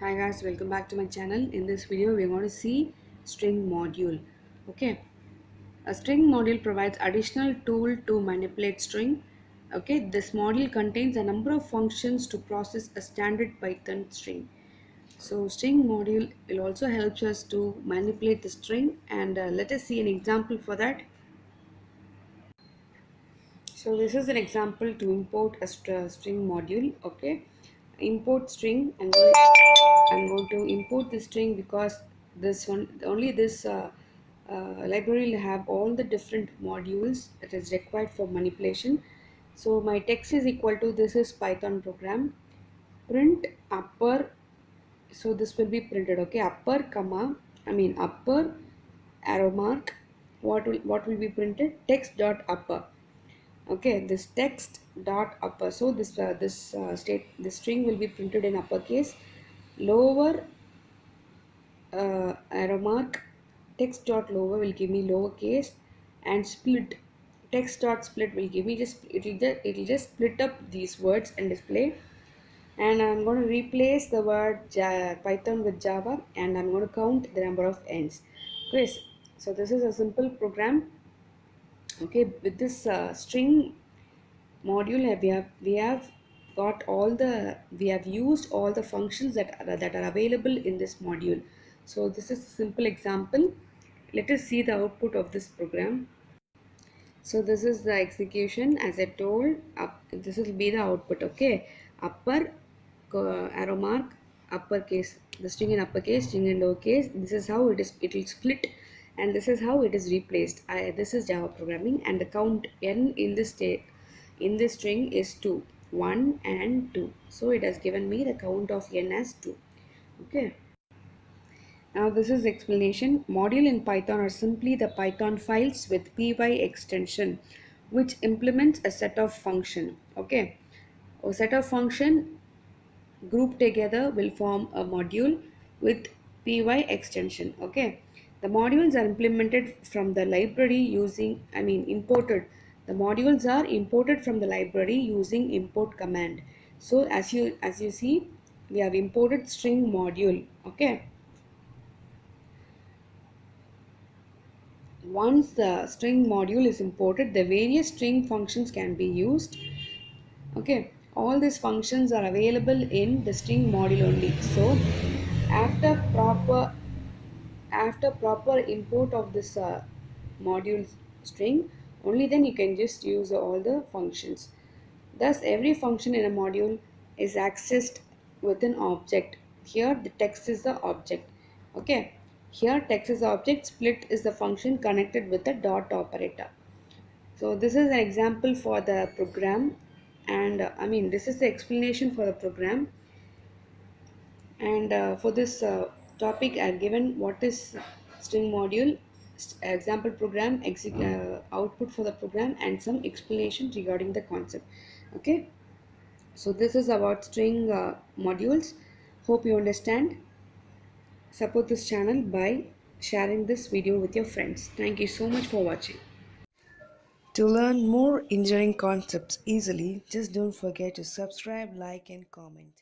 Hi guys, welcome back to my channel. In this video we are going to see string module. Okay, a string module provides additional tool to manipulate string. Okay, this module contains a number of functions to process a standard Python string. So string module will also help us to manipulate the string, and let us see an example for that. So this is an example to import a string module. Okay, import string. I'm going to import the string because this one only this library will have all the different modules that is required for manipulation. So my text is equal to, this is Python program, print upper. So this will be printed. Okay, upper comma, upper arrow mark. What will be printed? Text dot upper. Okay, this text dot upper. So this string will be printed in uppercase. Lower arrow mark, text dot lower will give me lowercase, and split, text dot split will give me just, it'll just split up these words and display. And I'm going to replace the word Python with Java, and I'm going to count the number of ends. Okay, so this is a simple program. Okay, with this string module, we have got all the, we have used all the functions that are available in this module. So this is a simple example. Let us see the output of this program. So this is the execution. As I told, this will be the output. Okay, upper arrow mark, uppercase, the string in uppercase, string in lowercase. This is how it will split, and this is how it is replaced. This is Java programming, and the count n in this state in this string is 2, 1 and 2. So it has given me the count of n as 2. Okay. Now this is explanation. Module in Python are simply the Python files with py extension, which implements a set of function. Okay, a set of function grouped together will form a module with py extension. Okay, the modules are implemented from the library using, imported. The modules are imported from the library using import command. So as you see, we have imported string module. Okay, once the string module is imported, the various string functions can be used. Okay, all these functions are available in the string module only. So after proper after proper import of this module string, only then you can just use all the functions. Thus every function in a module is accessed with an object. Here the text is the object. Okay, here text is the object, split is the function connected with the dot operator. So this is an example for the program, and this is the explanation for the program. And for this topic, I have given what is string module, example program, output for the program, and some explanation regarding the concept. Okay, so this is about string modules. Hope you understand. Support this channel by sharing this video with your friends. Thank you so much for watching. To learn more engineering concepts easily, just don't forget to subscribe, like, and comment.